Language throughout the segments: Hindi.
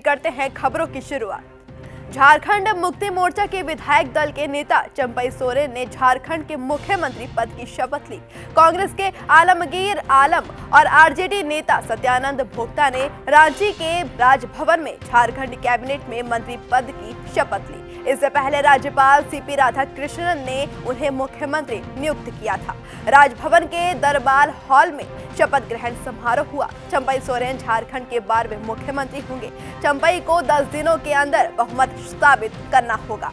करते हैं खबरों की शुरुआत। झारखंड मुक्ति मोर्चा के विधायक दल के नेता चंपई सोरेन ने झारखंड के मुख्यमंत्री पद की शपथ ली। कांग्रेस के आलमगीर आलम और आरजेडी नेता सत्यानंद भोक्ता ने रांची के राजभवन में झारखंड कैबिनेट में मंत्री पद की शपथ ली। इससे पहले राज्यपाल सीपी राधाकृष्णन ने उन्हें मुख्यमंत्री नियुक्त किया था। राजभवन के दरबार हॉल में शपथ ग्रहण समारोह हुआ। चंपई सोरेन झारखंड के 12वें मुख्यमंत्री होंगे। चंपई को 10 दिनों के अंदर बहुमत साबित करना होगा।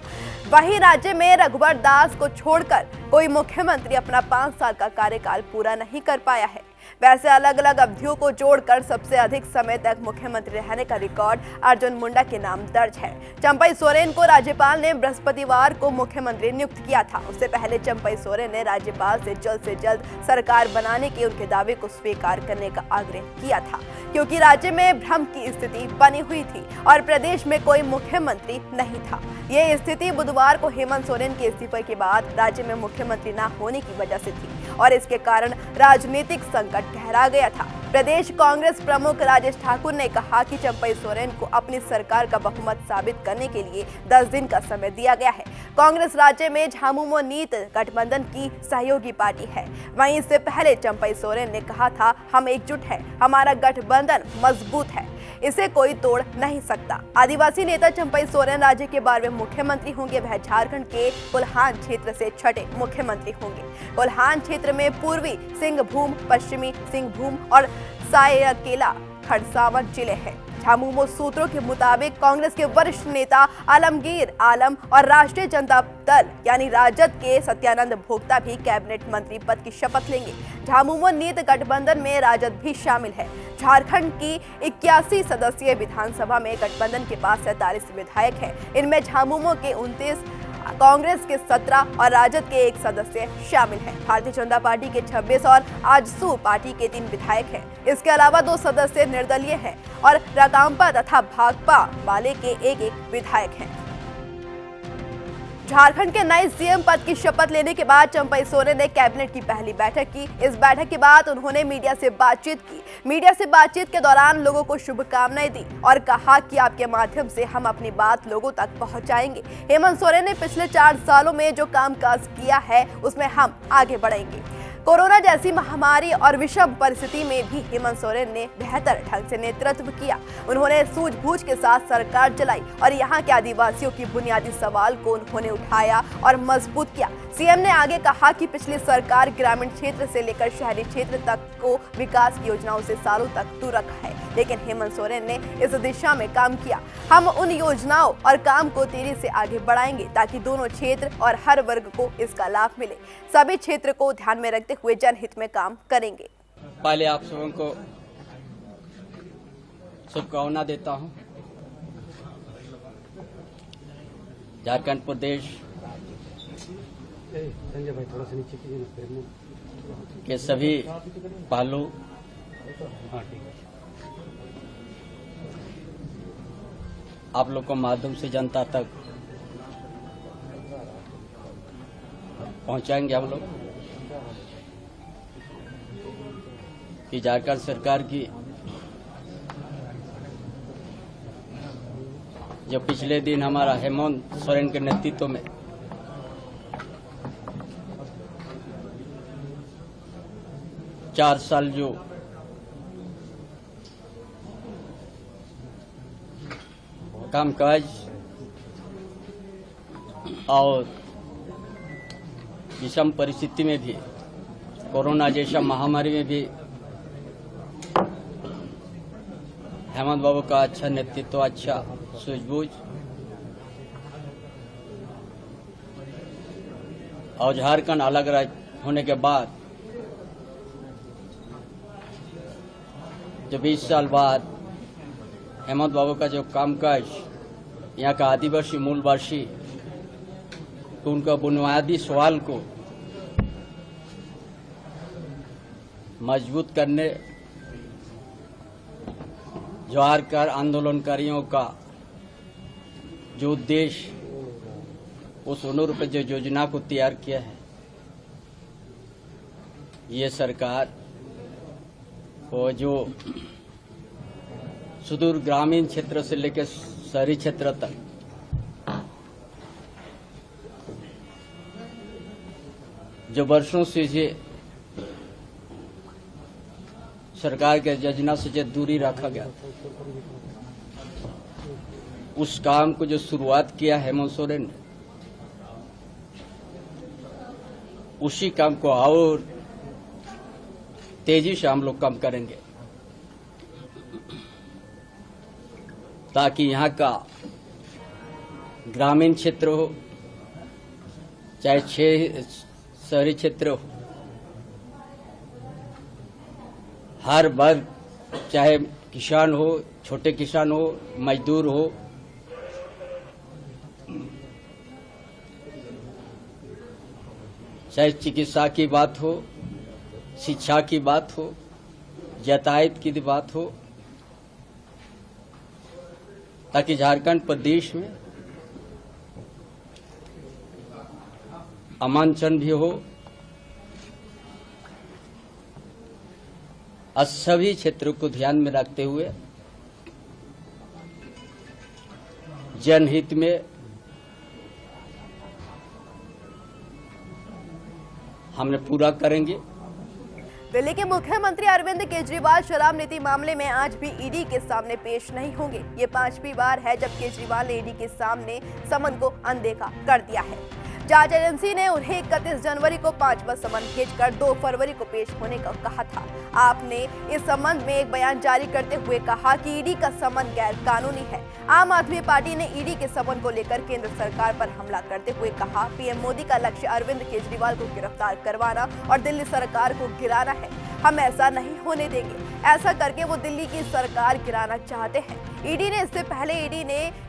वहीं राज्य में रघुवर दास को छोड़कर कोई मुख्यमंत्री अपना 5 साल का कार्यकाल पूरा नहीं कर पाया है। वैसे अलग अलग अवधियों को जोड़कर सबसे अधिक समय तक मुख्यमंत्री रहने का रिकॉर्ड अर्जुन मुंडा के नाम दर्ज है। चंपई सोरेन को राज्यपाल ने बृहस्पतिवार को मुख्यमंत्री नियुक्त किया था। उससे पहले चंपई सोरेन ने राज्यपाल से जल्द सरकार बनाने के उनके दावे को स्वीकार करने का आग्रह किया था, क्योंकि राज्य में भ्रम की स्थिति बनी हुई थी और प्रदेश में कोई मुख्यमंत्री नहीं था। ये स्थिति बुधवार को हेमंत सोरेन के इस्तीफे के बाद राज्य में मुख्यमंत्री न होने की वजह से थी और इसके कारण राजनीतिक संकट गहरा गया था। प्रदेश कांग्रेस प्रमुख राजेश ठाकुर ने कहा कि चंपई सोरेन को अपनी सरकार का बहुमत साबित करने के लिए 10 दिन का समय दिया गया है। कांग्रेस राज्य में झामुमो नीत गठबंधन की सहयोगी पार्टी है। वहीं इससे पहले चंपई सोरेन ने कहा था, हम एकजुट हैं, हमारा गठबंधन मजबूत है, इसे कोई तोड़ नहीं सकता। आदिवासी नेता चंपई सोरेन राज्य के 12वें मुख्यमंत्री होंगे। वह झारखंड के कोल्हान क्षेत्र से 6ठे मुख्यमंत्री होंगे। कोल्हान क्षेत्र में पूर्वी सिंहभूम, पश्चिमी सिंहभूम और सायकेला खरसावां जिले हैं। झामुमो सूत्रों के मुताबिक कांग्रेस के वरिष्ठ नेता आलमगीर आलम और राष्ट्रीय जनता दल यानी राजद के सत्यानंद भोक्ता भी कैबिनेट मंत्री पद की शपथ लेंगे। झामुमो नीत गठबंधन में राजद भी शामिल है। झारखंड की 81 सदस्यीय विधानसभा में गठबंधन के पास 47 विधायक हैं। इनमें झामुमो के 29, कांग्रेस के 17 और राजद के 1 सदस्य शामिल हैं। भारतीय जनता पार्टी के 26 और आजसू पार्टी के 3 विधायक हैं। इसके अलावा 2 सदस्य निर्दलीय हैं और राकांपा तथा भाकपा वाले के 1-1 विधायक हैं। झारखंड के नए सीएम पद की शपथ लेने के बाद चंपई सोरेन ने कैबिनेट की पहली बैठक की। इस बैठक के बाद उन्होंने मीडिया से बातचीत की। मीडिया से बातचीत के दौरान लोगों को शुभकामनाएं दी और कहा कि आपके माध्यम से हम अपनी बात लोगों तक पहुंचाएंगे। हेमंत सोरेन ने पिछले 4 सालों में जो कामकाज किया है उसमें हम आगे बढ़ेंगे। कोरोना जैसी महामारी और विषम परिस्थिति में भी हेमंत सोरेन ने बेहतर ढंग से नेतृत्व किया। उन्होंने सूझबूझ के साथ सरकार चलाई और यहाँ के आदिवासियों की बुनियादी सवाल को उन्होंने उठाया और मजबूत किया। सीएम ने आगे कहा कि पिछली सरकार ग्रामीण क्षेत्र से लेकर शहरी क्षेत्र तक को विकास की योजनाओं से सालों तक दूर रखा है, लेकिन हेमंत सोरेन ने इस दिशा में काम किया। हम उन योजनाओं और काम को तेजी से आगे बढ़ाएंगे ताकि दोनों क्षेत्र और हर वर्ग को इसका लाभ मिले। सभी क्षेत्र को ध्यान में रखते हुए जनहित में काम करेंगे। पहले आप सबों को शुभकामना देता हूं। झारखंड प्रदेश संजय भाई थोड़ा सा नीचे के सभी पहलू आप लोग को माध्यम से जनता तक पहुंचाएंगे हम लोग कि झारखंड सरकार की जो पिछले दिन हमारा हेमंत सोरेन के नेतृत्व में चार साल जो कामकाज और विषम परिस्थिति में भी, कोरोना जैसा महामारी में भी हेमंत बाबू का अच्छा नेतृत्व, अच्छा सूझबूझ और झारखंड अलग राज्य होने के बाद जो 20 साल बाद हेमंत बाबू का जो कामकाज, यहाँ का आदिवासी मूलवासी तो उनका बुनियादी सवाल को मजबूत करने, जोहारकार आंदोलनकारियों का जो उद्देश्य, उस अनुरूप जो योजना को तैयार किया है, ये सरकार को जो सुदूर ग्रामीण क्षेत्र से लेकर शहरी क्षेत्र तक जो वर्षों से ये सरकार के योजना से जो दूरी रखा गया था, उस काम को जो शुरुआत किया हेमंत सोरेन ने, उसी काम को और तेजी से हम लोग कम करेंगे ताकि यहाँ का ग्रामीण क्षेत्र हो चाहे शहरी क्षेत्र हो, हर वर्ग, चाहे किसान हो, छोटे किसान हो, मजदूर हो, चाहे चिकित्सा की बात हो, शिक्षा की बात हो, यातायात की बात हो, ताकि झारखंड प्रदेश में अमन चैन भी हो और सभी क्षेत्रों को ध्यान में रखते हुए जनहित में हमने पूरा करेंगे। दिल्ली के मुख्यमंत्री अरविंद केजरीवाल शराब नीति मामले में आज भी ईडी के सामने पेश नहीं होंगे। ये 5वीं बार है जब केजरीवाल ने ईडी के सामने समन को अनदेखा कर दिया है। जांच एजेंसी ने उन्हें 31 जनवरी को 5वां समन भेजकर 2 फरवरी को पेश होने का कहा था। आपने इस संबंध में एक बयान जारी करते हुए कहा कि ईडी का समन गैर कानूनी है। आम आदमी पार्टी ने ईडी के समन को लेकर केंद्र सरकार पर हमला करते हुए कहा, पीएम मोदी का लक्ष्य अरविंद केजरीवाल को गिरफ्तार करवाना और दिल्ली सरकार को गिराना है। हम ऐसा नहीं होने देंगे। ऐसा करके वो दिल्ली की सरकार गिराना चाहते हैं। ईडी ने इससे पहले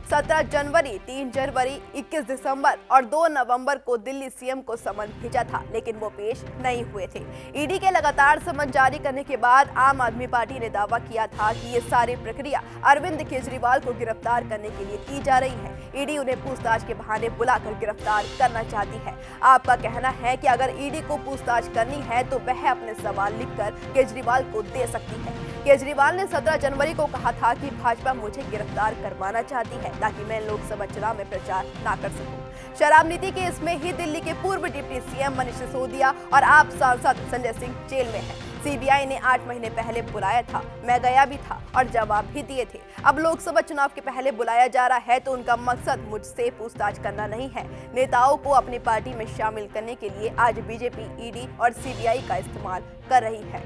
17 जनवरी, 3 जनवरी, 21 दिसंबर और 2 नवंबर को दिल्ली सीएम को समन भेजा था, लेकिन वो पेश नहीं हुए थे। ईडी के लगातार समन जारी करने के बाद आम आदमी पार्टी ने दावा किया था कि ये सारी प्रक्रिया अरविंद केजरीवाल को गिरफ्तार करने के लिए की जा रही है। ईडी उन्हें पूछताछ के बहाने बुलाकर गिरफ्तार करना चाहती है। आपका कहना है कि अगर ईडी को पूछताछ करनी है तो वह अपने सवाल लिखकर केजरीवाल को दे सकती है। केजरीवाल ने 17 जनवरी को कहा था कि भाजपा मुझे गिरफ्तार करवाना चाहती है ताकि मैं लोकसभा चुनाव में प्रचार ना कर सकूं। शराब नीति केस में ही दिल्ली के पूर्व डिप्टी सीएम मनीष सिसोदिया और आप सांसद संजय सिंह जेल में हैं। सीबीआई ने 8 महीने पहले बुलाया था, मैं गया भी था और जवाब भी दिए थे। अब लोकसभा चुनाव के पहले बुलाया जा रहा है तो उनका मकसद मुझसे पूछताछ करना नहीं है। नेताओं को अपनी पार्टी में शामिल करने के लिए आज बीजेपी ईडी और सीबीआई का इस्तेमाल कर रही है।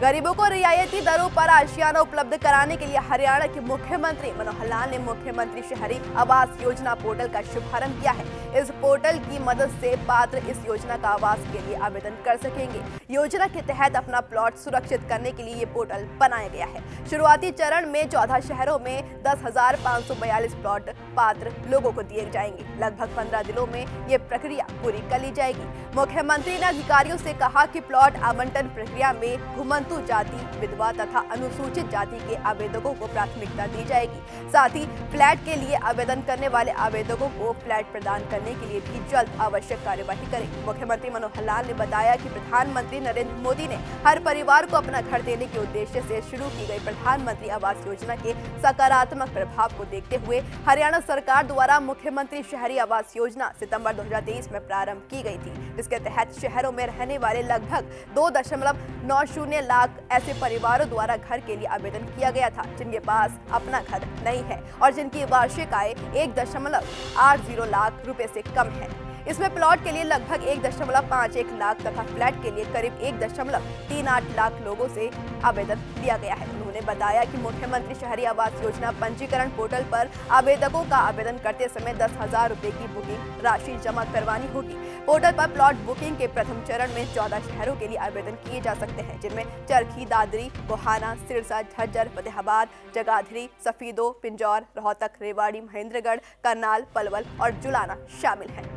गरीबों को रियायती दरों पर आशियाना उपलब्ध कराने के लिए हरियाणा के मुख्यमंत्री मनोहर लाल ने मुख्यमंत्री शहरी आवास योजना पोर्टल का शुभारंभ किया है। इस पोर्टल की मदद से पात्र इस योजना का आवास के लिए आवेदन कर सकेंगे। योजना के तहत अपना प्लॉट सुरक्षित करने के लिए ये पोर्टल बनाया गया है। शुरुआती चरण में 14 शहरों में 10,542 प्लॉट पात्र लोगों को दिए जाएंगे। लगभग 15 दिनों में ये प्रक्रिया पूरी कर ली जाएगी। मुख्यमंत्री ने अधिकारियों से कहा कि प्लॉट आवंटन प्रक्रिया में घुमंतु जाति, विधवा तथा अनुसूचित जाति के आवेदकों को प्राथमिकता दी जाएगी। साथ ही फ्लैट के लिए आवेदन करने वाले आवेदकों को फ्लैट प्रदान करने के लिए भी जल्द आवश्यक कार्यवाही करें। मुख्यमंत्री मनोहर लाल ने बताया कि प्रधानमंत्री नरेंद्र मोदी ने हर परिवार को अपना घर देने के उद्देश्य से शुरू की गई प्रधानमंत्री आवास योजना के सकारात्मक प्रभाव को देखते हुए हरियाणा सरकार द्वारा मुख्यमंत्री शहरी आवास योजना सितंबर 2023 में प्रारंभ की गई थी, जिसके तहत शहरों में रहने वाले लगभग 2.90 लाख ऐसे परिवारों द्वारा घर के लिए आवेदन किया गया था जिनके पास अपना घर नहीं है और जिनकी वार्षिक आय 1.80 लाख रुपए से कम है। इसमें प्लॉट के लिए लगभग 1.51 लाख तथा फ्लैट के लिए करीब 1.38 लाख लोगों से आवेदन दिया गया है। उन्होंने बताया कि मुख्यमंत्री शहरी आवास योजना पंजीकरण पोर्टल पर आवेदकों का आवेदन करते समय 10,000 रुपए की बुकिंग राशि जमा करवानी होगी। पोर्टल पर प्लॉट बुकिंग के प्रथम चरण में 14 शहरों के लिए आवेदन किए जा सकते हैं, जिनमें चरखी, दादरी, गोहाना, सिरसा, झज्जर, फतेहाबाद, जगाधरी, सफीदो, पिंजौर, रोहतक, रेवाड़ी, महेंद्रगढ़, करनाल, पलवल और जुलाना शामिल हैं।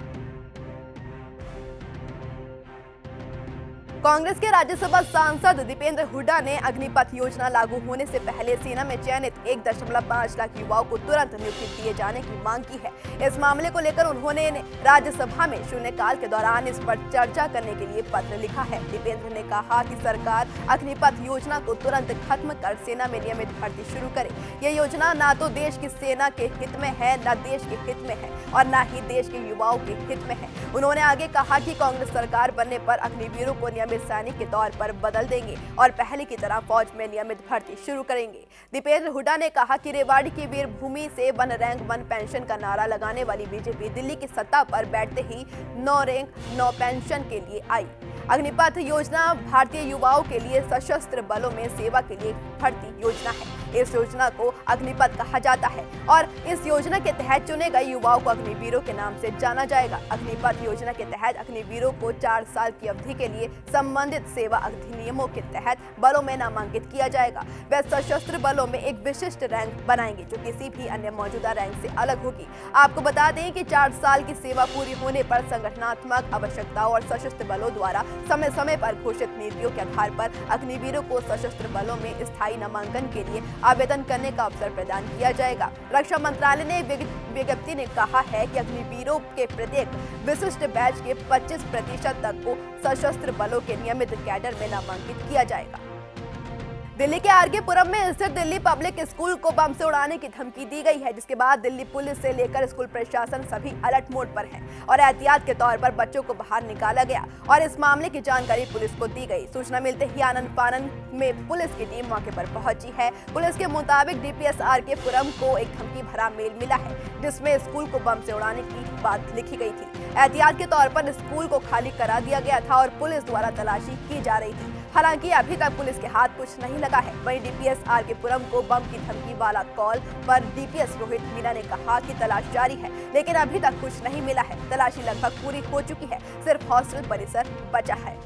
कांग्रेस के राज्यसभा सांसद दीपेंद्र हुड्डा ने अग्निपथ योजना लागू होने से पहले सेना में चयनित 1.5 लाख युवाओं को तुरंत नियुक्ति दिए जाने की मांग की है। इस मामले को लेकर उन्होंने राज्यसभा में शून्यकाल के दौरान इस पर चर्चा करने के लिए पत्र लिखा है। दीपेंद्र ने कहा कि सरकार अग्निपथ योजना को तुरंत खत्म कर सेना में नियमित भर्ती शुरू करे। यह योजना न तो देश की सेना के हित में है, न देश के हित में है और न ही देश के युवाओं के हित में है। उन्होंने आगे कहा कि कांग्रेस सरकार बनने पर अग्निवीरों को नियमित सैनिक के तौर पर बदल देंगे और पहले की तरह फौज में नियमित भर्ती शुरू करेंगे। दीपेंद्र हुड्डा ने कहा कि रेवाड़ी की वीर भूमि से 1 रैंक 1 पेंशन का नारा लगाने वाली बीजेपी दिल्ली की सत्ता पर बैठते ही 9 रैंक 9 पेंशन के लिए आई। अग्निपथ योजना भारतीय युवाओं के लिए सशस्त्र बलों में सेवा के लिए भर्ती योजना है। इस योजना को अग्निपथ कहा जाता है और इस योजना के तहत चुने गए युवाओं को अग्निवीरों के नाम से जाना जाएगा। अग्निपथ योजना के तहत अग्निवीरों को 4 साल की अवधि के लिए संबंधित सेवा अधिनियमों के तहत बलों में नामांकित किया जाएगा। वे सशस्त्र बलों में एक विशिष्ट रैंक बनाएंगे जो किसी भी अन्य मौजूदा रैंक से अलग होगी। आपको बता दें कि 4 साल की सेवा पूरी होने पर संगठनात्मक आवश्यकताओं और सशस्त्र बलों द्वारा समय समय पर घोषित नीतियों के आधार पर अग्निवीरों को सशस्त्र बलों में स्थायी नामांकन के लिए आवेदन करने का अवसर प्रदान किया जाएगा। रक्षा मंत्रालय ने विज्ञप्ति में कहा है कि अग्निवीरों के प्रत्येक विशिष्ट बैच के 25% तक को सशस्त्र बलों के नियमित कैडर में नामांकित किया जाएगा। दिल्ली के आरके पुरम में स्थित दिल्ली पब्लिक स्कूल को बम से उड़ाने की धमकी दी गई है, जिसके बाद दिल्ली पुलिस से लेकर स्कूल प्रशासन सभी अलर्ट मोड पर है और एहतियात के तौर पर बच्चों को बाहर निकाला गया और इस मामले की जानकारी पुलिस को दी गई। सूचना मिलते ही आनंद फानन में पुलिस की टीम मौके पर पहुंची है। पुलिस के मुताबिक डीपीएस आरके पुरम को एक धमकी भरा मेल मिला है जिसमें स्कूल को बम से उड़ाने की बात लिखी गई थी। एहतियात के तौर पर स्कूल को खाली करा दिया गया था और पुलिस द्वारा तलाशी की जा रही थी। हालांकि अभी तक पुलिस के हाथ कुछ नहीं लगा है। वहीं डीपीएस आरके पुरम को बम की धमकी वाला कॉल पर डीपीएस रोहित मीना ने कहा कि तलाश जारी है, लेकिन अभी तक कुछ नहीं मिला है। तलाशी लगभग पूरी हो चुकी है, सिर्फ हॉस्टल परिसर बचा है।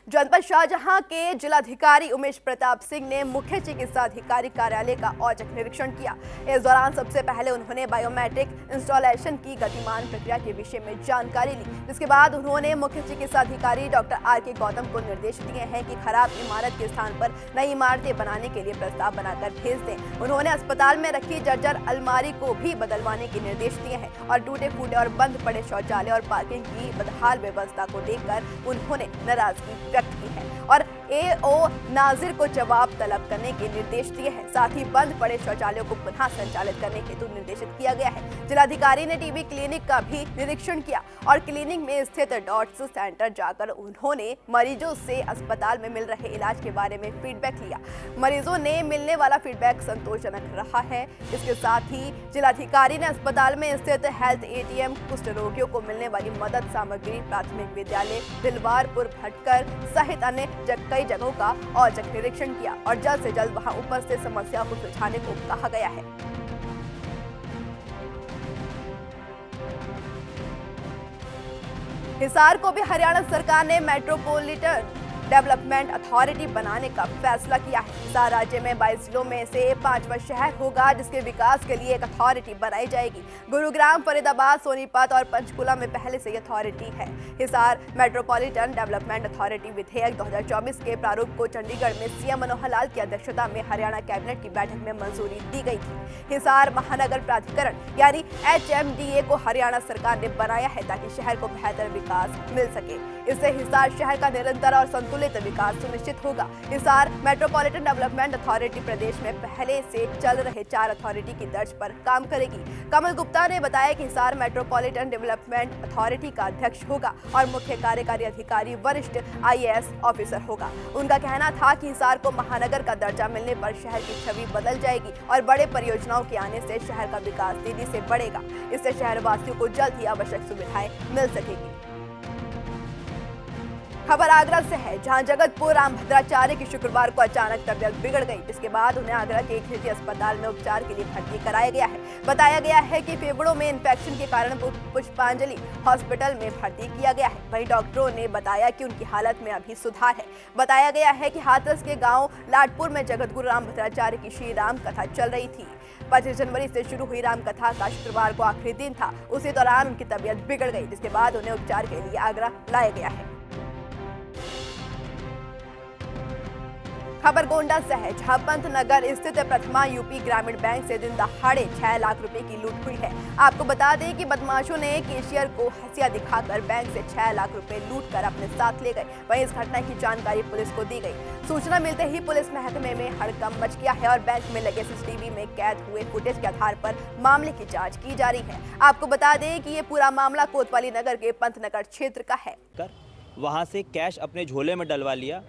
जनपद शाहजहां के जिलाधिकारी उमेश प्रताप सिंह ने मुख्य चिकित्सा अधिकारी कार्यालय का औचक निरीक्षण किया। इस दौरान सबसे पहले उन्होंने बायोमेट्रिक इंस्टॉलेशन की गतिमान प्रक्रिया के विषय में जानकारी ली, जिसके बाद उन्होंने मुख्य चिकित्सा अधिकारी डॉक्टर आर.के. गौतम को निर्देश दिए हैं कि खराब इमारत के स्थान पर नई इमारतें बनाने के लिए प्रस्ताव बनाकर भेज दें। उन्होंने अस्पताल में रखी जर्जर अलमारी को भी बदलवाने के निर्देश दिए हैं और टूटे फूटे और बंद पड़े शौचालय और पार्किंग की बदहाल व्यवस्था को देखकर उन्होंने नाराजगी व्यक्त की है और एओ नाजिर को जवाब तलब करने के निर्देश दिए हैं। साथ ही बंद पड़े शौचालयों को पुनः संचालित करने हेतु निर्देशित किया गया है। जिलाधिकारी ने टीबी क्लिनिक का भी निरीक्षण किया और क्लिनिक में स्थित डॉट्स सेंटर जाकर उन्होंने मरीजों से अस्पताल में मिल रहे इलाज के बारे में फीडबैक लिया। मरीजों ने मिलने वाला फीडबैक संतोषजनक रहा है। इसके साथ ही जिलाधिकारी ने अस्पताल में स्थित हेल्थ एटीएम, कुष्ठ रोगियों को मिलने वाली मदद सामग्री, प्राथमिक विद्यालय दिलवारपुर भटकर सहित अन्य कई जगहों का औचक निरीक्षण किया और जल्द से जल्द वहां उपस्थित समस्या को सुलझाने को कहा गया है। हिसार को भी हरियाणा सरकार ने मेट्रोपॉलिटन डेवलपमेंट अथॉरिटी बनाने का फैसला किया है। हिसार राज्य में 22 जिलों में से 5वां शहर होगा जिसके विकास के लिए एक अथॉरिटी बनाई जाएगी। गुरुग्राम, फरीदाबाद, सोनीपत और पंचकुला में पहले से ये अथॉरिटी है। हिसार मेट्रोपॉलिटन डेवलपमेंट अथॉरिटी विधेयक 2024 के प्रारूप को चंडीगढ़ में सीएम मनोहर लाल की अध्यक्षता में हरियाणा कैबिनेट की बैठक में मंजूरी दी गई थी। हिसार महानगर प्राधिकरण यानी HMDA को हरियाणा सरकार ने बनाया है ताकि शहर को बेहतर विकास मिल सके। इससे हिसार शहर का निरंतर और संतुलित विकास सुनिश्चित होगा। हिसार मेट्रोपॉलिटन डेवलपमेंट अथॉरिटी प्रदेश में पहले से चल रहे 4 अथॉरिटी की तर्ज पर काम करेगी। कमल गुप्ता ने बताया कि हिसार मेट्रोपॉलिटन डेवलपमेंट अथॉरिटी का अध्यक्ष होगा और मुख्य कार्यकारी अधिकारी वरिष्ठ IAS ऑफिसर होगा। उनका कहना था कि हिसार को महानगर का दर्जा मिलने पर शहर की छवि बदल जाएगी और बड़े परियोजनाओं के आने से शहर का विकास तेजी से बढ़ेगा। इससे शहरवासियों को जल्द ही आवश्यक सुविधाएं मिल सकेगी। खबर आगरा से है, जहां जगतपुर राम भद्राचार्य की शुक्रवार को अचानक तबीयत बिगड़ गई, जिसके बाद उन्हें आगरा के एक निजी अस्पताल में उपचार के लिए भर्ती कराया गया है। बताया गया है कि फेफड़ों में इंफेक्शन के कारण पुष्पांजलि हॉस्पिटल में भर्ती किया गया है। वहीं डॉक्टरों ने बताया कि उनकी हालत में अभी सुधार है। बताया गया है कि हाथरस के गाँव लाडपुर में जगतगुरु राम भद्राचार्य की श्री राम कथा चल रही थी। 25 जनवरी से शुरू हुई राम कथा का शुक्रवार को आखिरी दिन था। उसी दौरान उनकी तबीयत बिगड़ गई, जिसके बाद उन्हें उपचार के लिए आगरा लाया गया है। खबर गोंडा से है, जहां पंतनगर स्थित प्रथमा यूपी ग्रामीण बैंक से दिन दहाड़े 6 लाख रुपए की लूट हुई है। आपको बता दें कि बदमाशों ने कैशियर को हंसिया दिखाकर बैंक से 6 लाख रुपए लूट कर अपने साथ ले गए। वहीं इस घटना की जानकारी पुलिस को दी गई। सूचना मिलते ही पुलिस महकमे में हड़कंप मच गया है और बैंक में लगे सीसीटीवी में कैद हुए फुटेज के आधार पर मामले की जाँच की जा रही है। आपको बता दें कि ये पूरा मामला कोतवाली नगर के पंतनगर क्षेत्र का है। वहाँ से कैश अपने झोले में डलवा लिया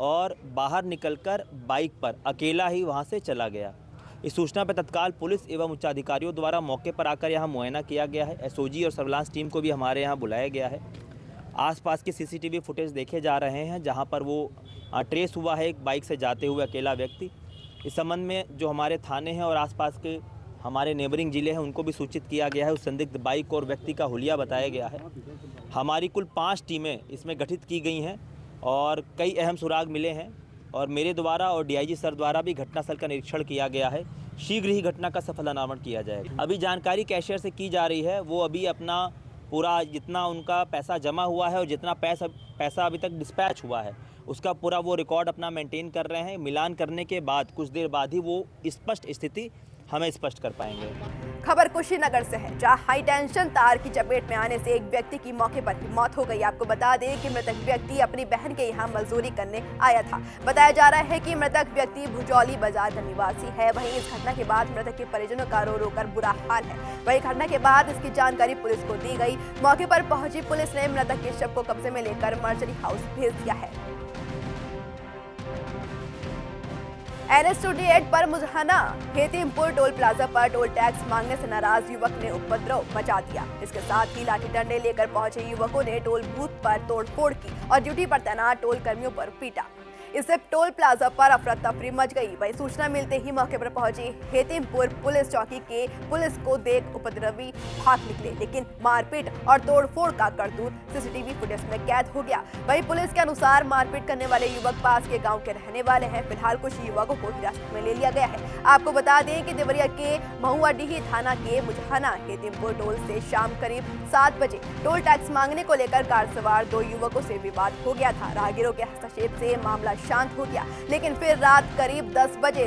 और बाहर निकलकर बाइक पर अकेला ही वहां से चला गया। इस सूचना पर तत्काल पुलिस एवं उच्चाधिकारियों द्वारा मौके पर आकर यहां मुआयना किया गया है। एसओजी और सर्विलांस टीम को भी हमारे यहां बुलाया गया है। आसपास के सीसीटीवी फुटेज देखे जा रहे हैं, जहां पर वो ट्रेस हुआ है एक बाइक से जाते हुए अकेला व्यक्ति। इस संबंध में जो हमारे थाने हैं और आसपास के हमारे नेबरिंग जिले हैं, उनको भी सूचित किया गया है। उस संदिग्ध बाइक और व्यक्ति का हुलिया बताया गया है। हमारी कुल 5 टीमें इसमें गठित की गई हैं और कई अहम सुराग मिले हैं और मेरे द्वारा और डीआईजी सर द्वारा भी घटनास्थल का निरीक्षण किया गया है। शीघ्र ही घटना का सफल अनावरण किया जाएगा। अभी जानकारी कैशियर से की जा रही है। वो अभी अपना पूरा जितना उनका पैसा जमा हुआ है और जितना पैसा अभी तक डिस्पैच हुआ है, उसका पूरा वो रिकॉर्ड अपना मेंटेन कर रहे हैं। मिलान करने के बाद कुछ देर बाद ही वो स्पष्ट स्थिति हमें स्पष्ट कर पाएंगे। खबर कुशीनगर से है, जहां हाई टेंशन तार की चपेट में आने से एक व्यक्ति की मौके पर ही मौत हो गई। आपको बता दें कि मृतक व्यक्ति अपनी बहन के यहां मजदूरी करने आया था। बताया जा रहा है कि मृतक व्यक्ति भुजौली बाजार का निवासी है। वहीं इस घटना के बाद मृतक के परिजनों का रो रो कर बुरा हाल है। वहीं घटना के बाद इसकी जानकारी पुलिस को दी गई। मौके पर पहुंची पुलिस ने मृतक के शव को कब्जे में लेकर मर्चरी हाउस भेज दिया है। NH-28 पर मुजहना हेतिमपुर टोल प्लाजा पर टोल टैक्स मांगने से नाराज युवक ने उपद्रव मचा दिया। इसके साथ ही लाठी डंडे लेकर पहुंचे युवकों ने टोल बूथ पर तोड़फोड़ की और ड्यूटी पर तैनात टोल कर्मियों पर पीटा। इससे टोल प्लाजा पर अफरा तफरी मच गई। वहीं सूचना मिलते ही मौके पर पहुंची हेतिमपुर पुलिस चौकी के पुलिस को देख उपद्रवी भाग निकले, लेकिन मारपीट और तोड़फोड़ का करतूत सीसीटीवी फुटेज में कैद हो गया। वहीं पुलिस के अनुसार मारपीट करने वाले युवक पास के गांव के रहने वाले हैं। फिलहाल कुछ युवकों को हिरासत में ले लिया गया है। आपको बता दें कि देवरिया के महुआडीही थाना के मुजहना हेतिमपुर टोल से शाम करीब 7 बजे टोल टैक्स मांगने को लेकर कार सवार 2 युवकों से विवाद हो गया था। राहगीरों के हस्तक्षेप से मामला शांत हो गया, लेकिन फिर रात करीब 10 बजे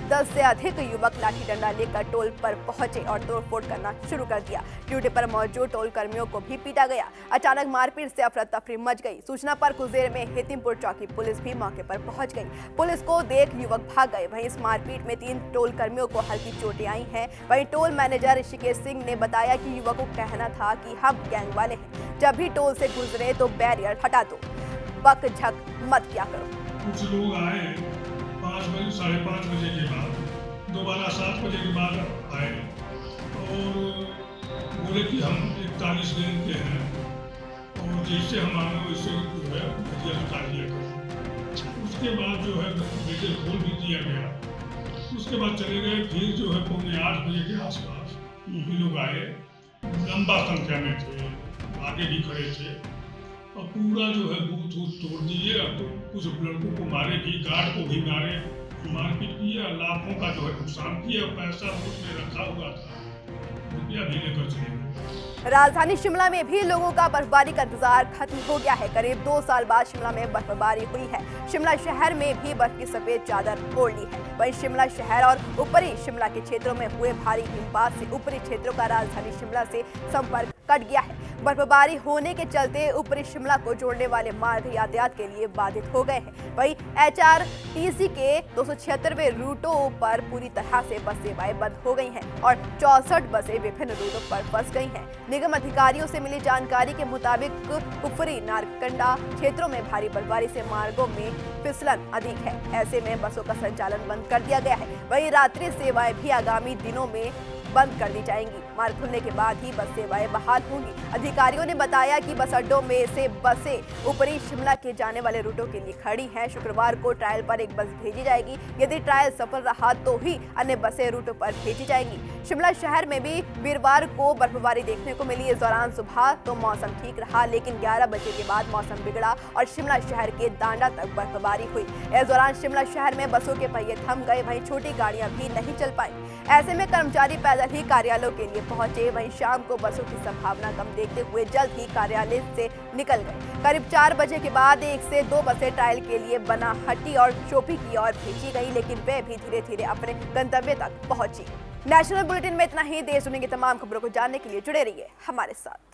10 से अधिक युवक लाठी डंडा लेकर टोल पर पहुंचे और तोड़फोड़ करना शुरू कर दिया। ड्यूटी पर मौजूद टोल कर्मियों को भी पीटा गया। अचानक मारपीट से अफरा तफरी मच गई। सूचना पर कुछ देर में हेतिमपुर चौकी पुलिस भी मौके पर पहुंच गई। पुलिस को देख युवक भाग गए। वहीं इस मारपीट में 3 टोल कर्मियों को हल्की चोटें आई हैं। वहीं टोल मैनेजर ऋषिकेश सिंह ने बताया कि युवकों का कहना था कि हम गैंग वाले हैं, जब भी टोल से गुजरे तो बैरियर हटा दो, बक झक मत क्या करो। कुछ लोग आए 5 बजे 5:30 बजे के बाद, दोबारा 7 बजे के बाद आए और बोले कि हम 41 दिन के हैं और जैसे हम आए वैसे जो है भजिया उतार दिया करो। उसके बाद जो है डीजल खोल भी दिया गया। उसके बाद चले गए। फिर जो है 7:45 बजे के आसपास भी लोग आए, लंबा संख्या में थे, आगे भी खड़े थे और पूरा जो है बूथ तोड़ दिए। तो कुछ लड़कों को मारे भी, गार्ड को भी मारे, मारपीट किया, लाखों का जो है नुकसान किया। पैसा बूथ में रखा हुआ था, रुपया भी लेकर चले गए। राजधानी शिमला में भी लोगों का बर्फबारी का इंतजार खत्म हो गया है। करीब 2 साल बाद शिमला में बर्फबारी हुई है। शिमला शहर में भी बर्फ की सफेद चादर ओढ़ ली है। वहीं शिमला शहर और ऊपरी शिमला के क्षेत्रों में हुए भारी हिमपात से ऊपरी क्षेत्रों का राजधानी शिमला से संपर्क कट गया है। बर्फबारी होने के चलते ऊपरी शिमला को जोड़ने वाले मार्ग यातायात के लिए बाधित हो गए हैं। वहीं HRTC के 276वें रूटों पर पूरी तरह से बस सेवाएं बंद हो गई हैं और 64 बसें विभिन्न रूटों पर फंस गई हैं। निगम अधिकारियों से मिली जानकारी के मुताबिक ऊपरी नारकंडा क्षेत्रों में भारी बर्फबारी से मार्गों में फिसलन अधिक है। ऐसे में बसों का संचालन बंद कर दिया गया है। वहीं रात्रि सेवाएं भी आगामी दिनों में बंद कर दी जाएंगी। मार्ग खुलने के बाद ही बस सेवाएं बहाल होंगी। अधिकारियों ने बताया कि बस अड्डों में से बसें ऊपरी शिमला के जाने वाले रूटों के लिए खड़ी हैं। शुक्रवार को ट्रायल पर एक बस भेजी जाएगी। यदि ट्रायल सफल रहा तो ही अन्य बसें रूटों पर भेजी जाएंगी। शिमला शहर में भी वीरवार को बर्फबारी देखने को मिली। इस दौरान सुबह तो मौसम ठीक रहा, लेकिन 11 बजे के बाद मौसम बिगड़ा और शिमला शहर के दांडा तक बर्फबारी हुई। इस दौरान शिमला शहर में बसों के पहिए थम गए, वहीं छोटी गाड़ियां भी नहीं चल पाई। ऐसे में कर्मचारी पैदल ही कार्यालयों के लिए पहुंचे। वहीं शाम को बसों की संभावना कम देखते हुए जल्द ही कार्यालय से निकल गए। करीब 4 बजे के बाद 1 से 2 बसें ट्रायल के लिए बनाहट्टी और चोपी की ओर भेजी गई, लेकिन वे भी धीरे धीरे अपने गंतव्य तक पहुंची। नेशनल बुलेटिन में इतना ही। देश दुनिया की तमाम खबरों को जानने के लिए जुड़े रहिए हमारे साथ।